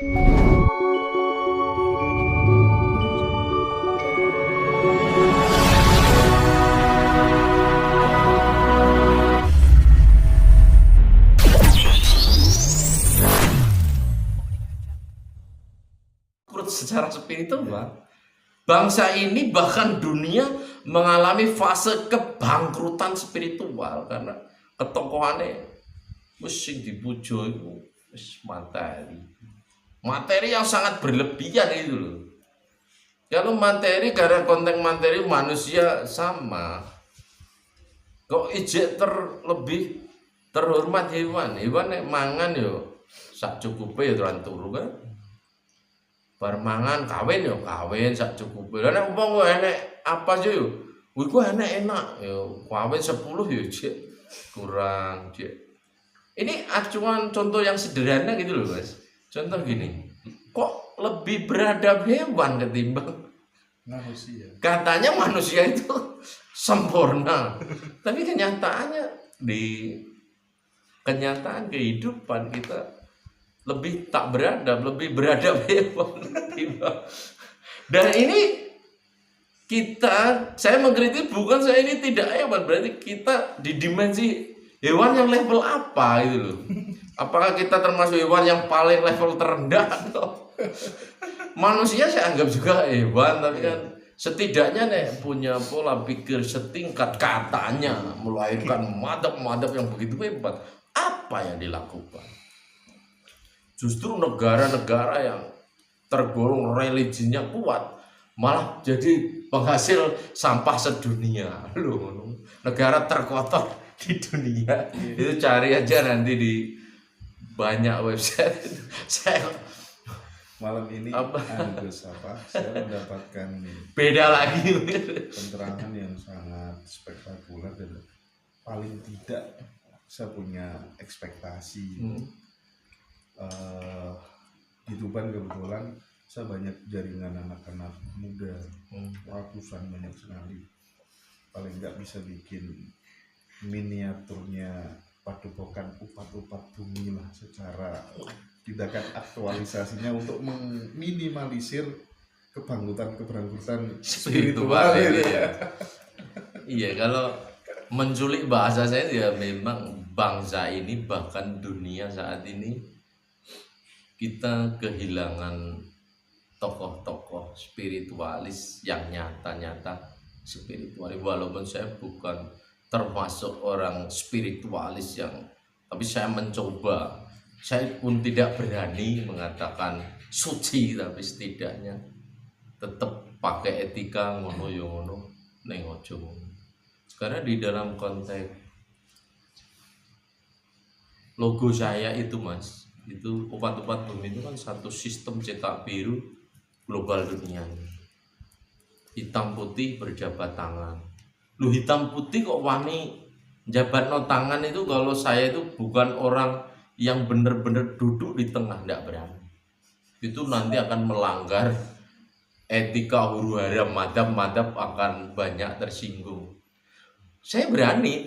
Secara spiritual, bangsa ini bahkan dunia mengalami fase kebangkrutan spiritual karena ketokohannya mesti dipujo itu materi yang sangat berlebihan itu loh. Kalau materi karena konteks materi manusia sama, kok ijek lebih terhormat hewan mangan yo sak cukupe ya teran turu kan. Permangan kawin yo kawin sak cukupe. Lah nek umpama enek apa sih yo? Iku enak yo kawin 10 yo cek kurang cek. Ini acuan contoh yang sederhana gitu loh Mas. Contoh gini, kok lebih beradab hewan ketimbang manusia? Katanya manusia itu sempurna, tapi kenyataannya di kenyataan kehidupan kita lebih tak beradab, lebih beradab hewan. Dan ini saya mengkritik bukan saya ini tidak hewan, berarti kita di dimensi hewan yang level apa itu loh. Apakah kita termasuk hewan yang paling level terendah atau manusia saya anggap juga hewan, tapi kan setidaknya nih punya pola pikir setingkat katanya melahirkan madep-madep yang begitu hebat. Apa yang dilakukan? Justru negara-negara yang tergolong religinya kuat malah jadi penghasil sampah sedunia loh. Negara terkotor di dunia itu cari aja nanti di banyak website. Saya malam ini saya mendapatkan beda lagi penerangan yang sangat spektakuler dan paling tidak saya punya ekspektasi. Di Tuban kebetulan saya banyak jaringan anak-anak muda, ratusan banyak sekali. Paling nggak bisa bikin miniaturnya padepokan upat-upat bumi lah secara tindakan aktualisasinya untuk meminimalisir kebangkrutan spiritual ya. Iya, kalau menculik bahasa saya ya memang bangsa ini bahkan dunia saat ini kita kehilangan tokoh-tokoh spiritualis yang nyata-nyata spiritualis. Walaupun saya bukan termasuk orang spiritualis tapi saya mencoba. Saya pun tidak berani mengatakan suci, tapi setidaknya tetap pakai etika ngono yo ngono ning ojo. Karena di dalam konteks logo saya itu Mas, itu upat-upat bumi itu kan satu sistem cetak biru global dunia. Hitam putih berjabat tangan. Lu hitam putih kok wani jabat no tangan itu, kalau saya itu bukan orang yang benar-benar duduk di tengah, tidak berani. Itu nanti akan melanggar etika huru hara, madhab akan banyak tersinggung. Saya berani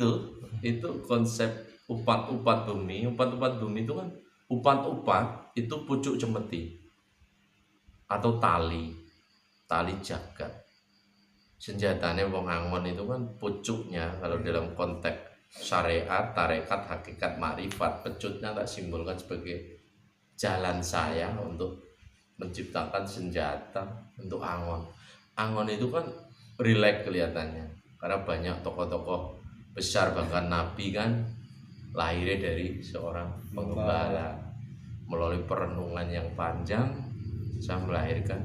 itu konsep upat-upat bumi. Upat-upat bumi itu kan upat-upat itu pucuk cemeti atau tali jagat. Senjatanya wong Angon itu kan pucuknya, kalau dalam konteks syariat, tarekat, hakikat, makrifat, pecutnya tak simbolkan sebagai jalan saya untuk menciptakan senjata untuk Angon. Angon itu kan rileks kelihatannya karena banyak tokoh-tokoh besar, bahkan Nabi kan lahirnya dari seorang pengembala. Melalui perenungan yang panjang saya melahirkan.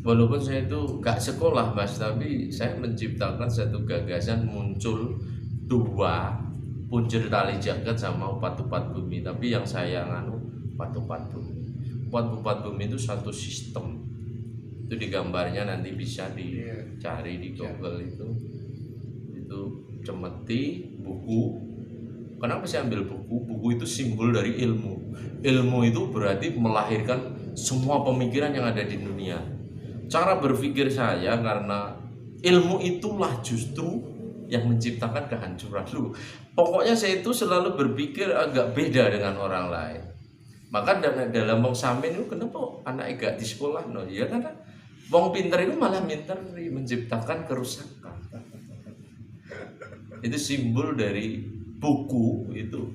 Walaupun saya itu gak sekolah Mas, tapi saya menciptakan satu gagasan, muncul dua punjer tali jagat sama upat-upat bumi. Tapi yang saya nganu upat-upat bumi. Upat-upat bumi itu satu sistem. Itu digambarnya nanti bisa dicari di Google itu cemeti, buku. Kenapa saya ambil buku? Buku itu simbol dari ilmu. Ilmu itu berarti melahirkan semua pemikiran yang ada di dunia. Cara berpikir saya, karena ilmu itulah justru yang menciptakan kehancuran. Pokoknya saya itu selalu berpikir agak beda dengan orang lain. Maka dalam wong sampean itu kenapa anak gak di sekolah no? Ya karena wong pinter itu malah menciptakan kerusakan. Itu simbol dari buku itu.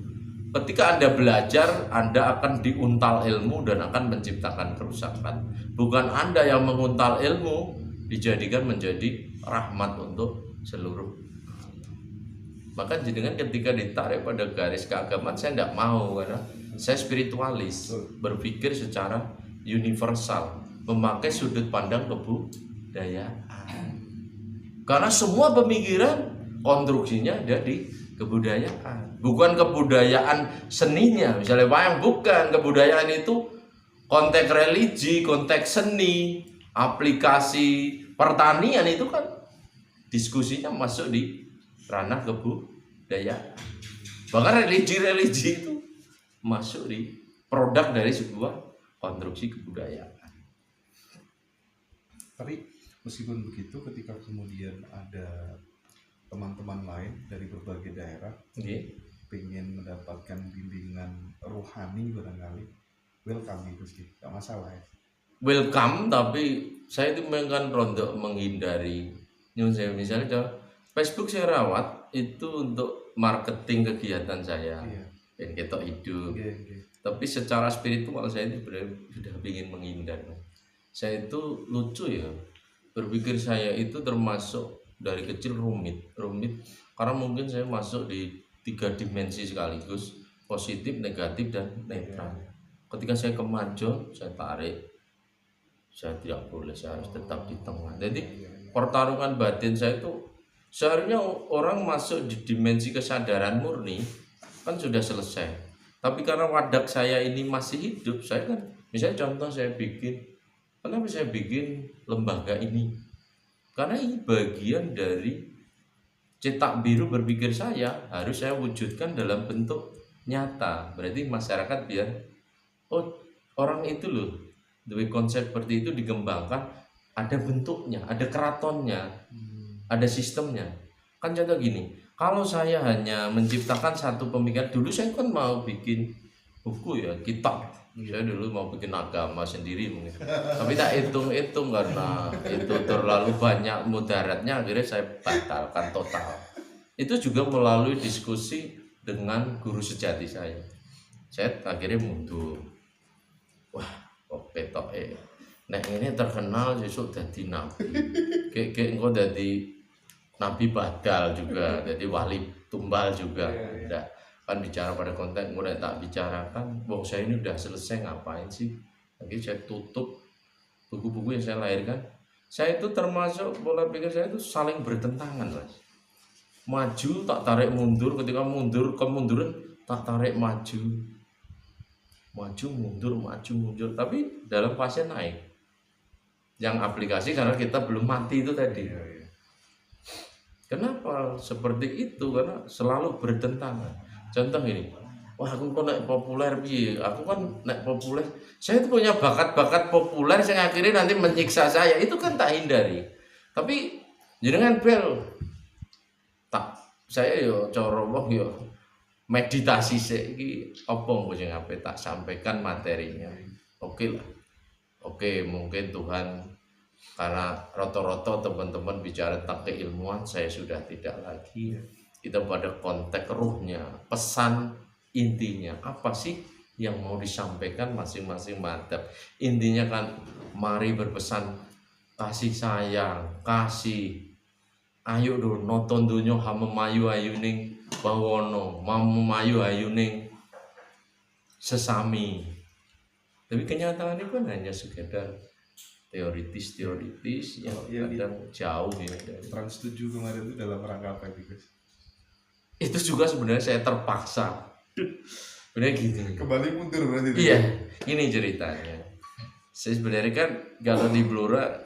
Ketika Anda belajar, Anda akan diuntal ilmu dan akan menciptakan kerusakan. Bukan Anda yang menguntal ilmu, dijadikan menjadi rahmat untuk seluruh. Maka jenengan ketika ditarik pada garis keagamaan, saya tidak mau karena saya spiritualis, berpikir secara universal, memakai sudut pandang kebudayaan. Karena semua pemikiran konstruksinya ada di kebudayaan, bukan kebudayaan seninya. Misalnya wayang, bukan. Kebudayaan itu konteks religi, konteks seni, aplikasi pertanian, itu kan diskusinya masuk di ranah kebudayaan. Bahkan religi-religi itu masuk di produk dari sebuah konstruksi kebudayaan. Tapi meskipun begitu, ketika kemudian ada teman-teman lain dari berbagai daerah ingin mendapatkan bimbingan rohani barangkali, welcome itu sih, gak masalah ya. Welcome, tapi saya itu memang rontok menghindari. Misalnya Facebook saya rawat itu untuk marketing kegiatan saya, dan ketok hidup. Tapi secara spiritual saya itu sudah ingin menghindar. Saya itu lucu ya, berpikir saya itu termasuk dari kecil rumit karena mungkin saya masuk di 3 dimensi sekaligus, positif, negatif, dan netral. Ketika saya kemajuan, saya tarik, saya tidak boleh, saya harus tetap di tengah. Jadi pertarungan batin saya itu seharusnya orang masuk di dimensi kesadaran murni kan sudah selesai. Tapi karena wadah saya ini masih hidup, saya kan misalnya contoh kenapa saya bikin lembaga ini? Karena ini bagian dari cetak biru berpikir saya, harus saya wujudkan dalam bentuk nyata. Berarti masyarakat biar orang itu loh, dari konsep seperti itu dikembangkan, ada bentuknya, ada keratonnya, ada sistemnya. Kan contoh gini, kalau saya hanya menciptakan satu pemikiran, dulu saya kan mau bikin buku ya, kitab. Saya dulu mau bikin agama sendiri mungkin, tapi tak hitung-hitung karena itu terlalu banyak mudaratnya, akhirnya saya batalkan total. Itu juga melalui diskusi dengan guru sejati saya akhirnya mundur. Wah, kok petok nek ini terkenal besok jadi nabi, kayak engkau jadi nabi badal juga, jadi wali tumbal juga. Enggak, kan bicara pada konteks, mulai tak bicarakan, wong saya ini udah selesai, ngapain sih lagi saya tutup buku-buku yang saya lahirkan. Saya itu termasuk pola pikir saya itu saling bertentangan, Mas. Maju tak tarik mundur, ketika mundur kemunduran tak tarik maju, maju mundur, tapi dalam fase naik. Yang aplikasi karena kita belum mati itu tadi. Kenapa seperti itu? Karena selalu bertentangan. Contoh ini, wah aku kok naik populer piye? Aku kan naik populer. Saya itu punya bakat-bakat populer yang akhirnya nanti menyiksa saya. Itu kan tak hindari. Tapi jenengan bel tak saya yo cara wong yo meditasi iki apa sing ape tak sampaikan materinya. Oke lah. Oke, mungkin Tuhan karena rata-rata teman-teman bicara tentang keilmuan, saya sudah tidak lagi. Kita pada konteks ruhnya, pesan intinya apa sih yang mau disampaikan masing-masing mantap. Intinya kan mari berpesan kasih sayang, kasih. Ayo do nonton dunya hamemayu ayuning bawono, mamemayu ayuning sesami. Tapi kenyataannya kan hanya sekedar teoritis yang kadang jauh ya. Trans 7 kemarin itu dalam rangka apa itu, guys? Itu juga sebenarnya saya terpaksa. Benar gitu. Kembali mundur berarti. Iya, ini ceritanya. Saya sebenarnya kan kalau di Blora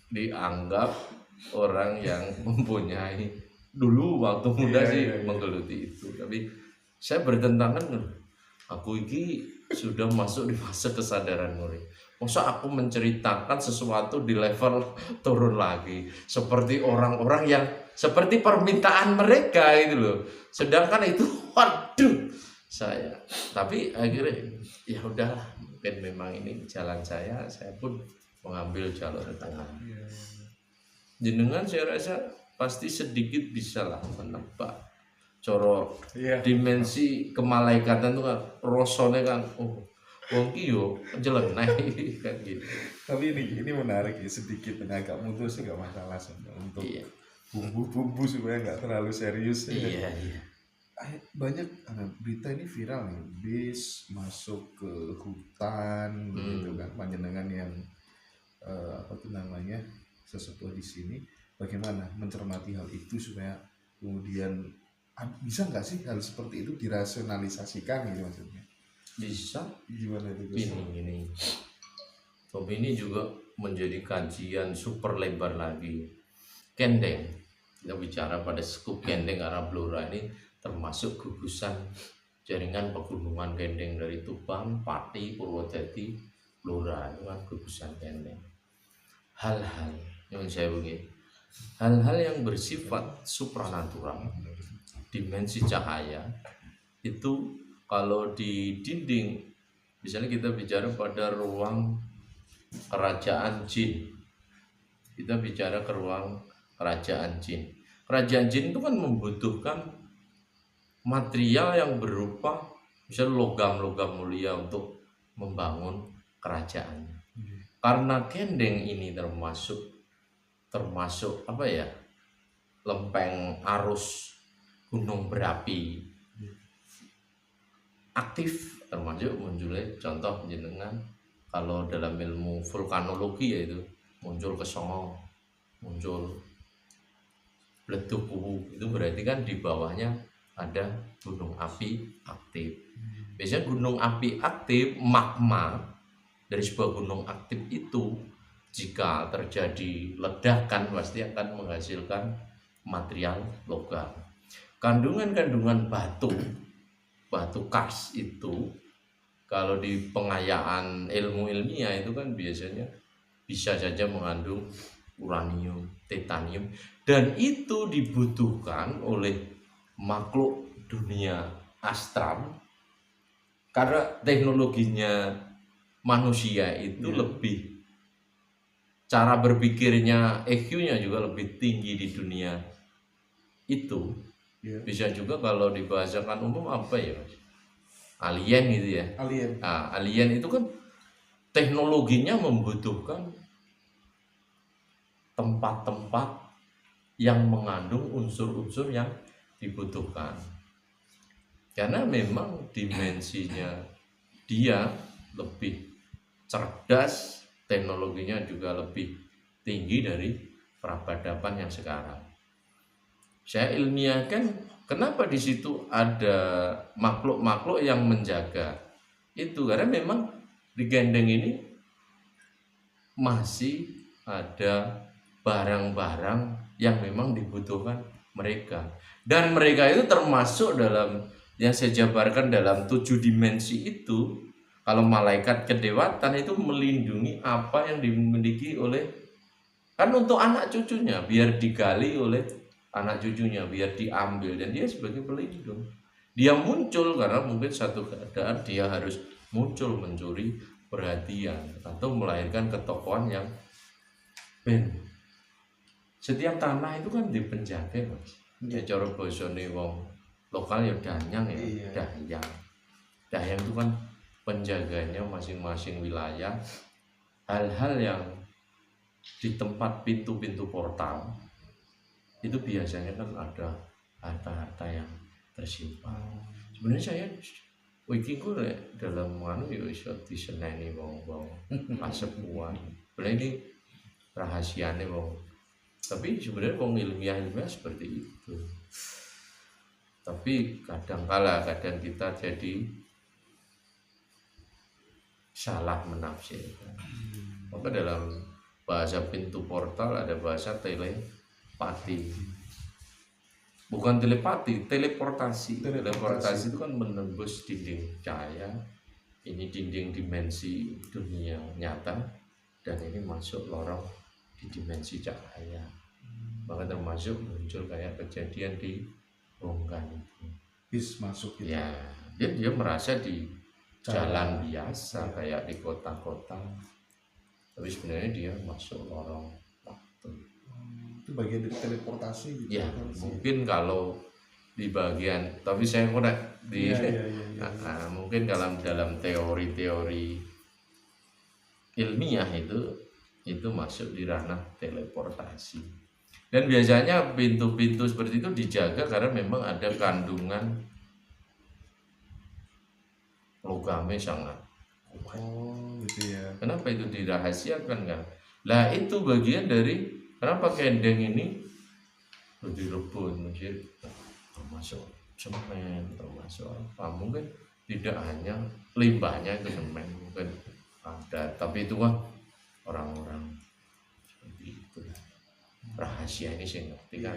dianggap orang yang mempunyai dulu waktu muda menggeluti itu. Tapi saya bertentangan. Aku ini sudah masuk di fase kesadaran murid. Masa aku menceritakan sesuatu di level turun lagi seperti orang-orang yang seperti permintaan mereka itu loh. Sedangkan itu waduh, saya. Tapi akhirnya ya udahlah, mungkin memang ini jalan saya pun mengambil jalur tengah. Jenengan saya rasa pasti sedikit bisa lah menebak coro dimensi kemalaikatan itu kan rosone kan wong ki yo nyeleneh kan gitu. Tapi ini menarik ya, sedikit agak mutus nggak masalah untuk bumbu-bumbu supaya nggak terlalu serius. Iya. Banyak berita ini viral nih, bis masuk ke hutan gitu kan, panjenengan yang apa tuh namanya sesepuh di sini, bagaimana mencermati hal itu supaya kemudian bisa nggak sih hal seperti itu dirasionalisasikan gitu maksudnya? Bisa. Gimana itu? Ini juga menjadi kajian super lebar lagi. Kendeng, kita bicara pada skup Kendeng arah Blora ini termasuk gugusan jaringan pegunungan Kendeng dari Tuban, Pati, Purwodadi, Blora itu kan gugusan Kendeng. Hal-hal yang saya begini, hal-hal yang bersifat supranatural, dimensi cahaya itu kalau di dinding, misalnya kita bicara pada ruang kerajaan jin, kita bicara ke ruang kerajaan jin. Kerajaan jin itu kan membutuhkan material yang berupa misalnya logam-logam mulia untuk membangun kerajaan. Karena Kendeng ini termasuk apa ya, lempeng arus gunung berapi aktif, termasuk munculnya contoh jenengan kalau dalam ilmu vulkanologi yaitu muncul kesongo, muncul leduk itu berarti kan di bawahnya ada gunung api aktif. Biasanya gunung api aktif, magma dari sebuah gunung aktif itu jika terjadi ledakan pasti akan menghasilkan material logam. Kandungan-kandungan batu kars itu kalau di pengayaan ilmu ilmiah itu kan biasanya bisa saja mengandung uranium, titanium, dan itu dibutuhkan oleh makhluk dunia astral karena teknologinya manusia itu lebih, cara berpikirnya EQ-nya juga lebih tinggi di dunia itu. Bisa juga kalau dibahasakan umum apa ya, alien gitu ya. Alien itu kan teknologinya membutuhkan tempat-tempat yang mengandung unsur-unsur yang dibutuhkan. Karena memang dimensinya dia lebih cerdas, teknologinya juga lebih tinggi dari peradaban yang sekarang. Saya ilmiahkan kenapa di situ ada makhluk-makhluk yang menjaga itu, karena memang di Kendeng ini masih ada barang-barang yang memang dibutuhkan mereka, dan mereka itu termasuk dalam yang saya jabarkan dalam 7 dimensi itu. Kalau malaikat kedewatan itu melindungi apa yang dimiliki oleh, kan untuk anak cucunya, biar digali oleh anak cucunya, biar diambil, dan dia sebagai pelindung. Dia muncul karena mungkin satu keadaan dia harus muncul mencuri perhatian atau melahirkan ketokohan yang setiap tanah itu kan dipenjaga, Mas. Ya cara basane wong lokal ya danyang ya, Dahyang itu kan penjaganya masing-masing wilayah. Hal-hal yang di tempat pintu-pintu portal itu biasanya kan ada harta-harta yang tersimpan. Sebenarnya saya wiki ku dalam ya iso diseneni wong-wong kasepuhan. Sebenarnya ini rahasiane wong. Tapi sebenarnya wong ilmiah seperti itu. Tapi kadang kita jadi salah menafsirkan. Maka dalam bahasa pintu portal ada bahasa telepati. Bukan telepati, teleportasi. Teleportasi itu kan menembus dinding cahaya. Ini dinding dimensi dunia nyata, dan ini masuk lorong di dimensi cahaya. Maka termasuk muncul kayak kejadian di Ronggan itu. Bis masuk gitu. Ya, dia merasa di jalan biasa kayak di kota-kota, tapi sebenarnya dia masuk lorong waktu. Itu bagian dari teleportasi gitu Ya kan sih. mungkin kalau di bagian, tapi saya kurang di mungkin dalam teori-teori ilmiah itu masuk di ranah teleportasi. Dan biasanya pintu-pintu seperti itu dijaga karena memang ada kandungan logamnya sangat kuat. Oh gitu ya. Kenapa itu dirahasiakan kan? Lah itu bagian dari kenapa kendeng ini direbut mungkin termasuk semen, termasuk apa, mungkin tidak hanya limbahnya itu semen, mungkin ada, tapi itu kan orang-orang seperti itu rahasia ini sih ngerti kan.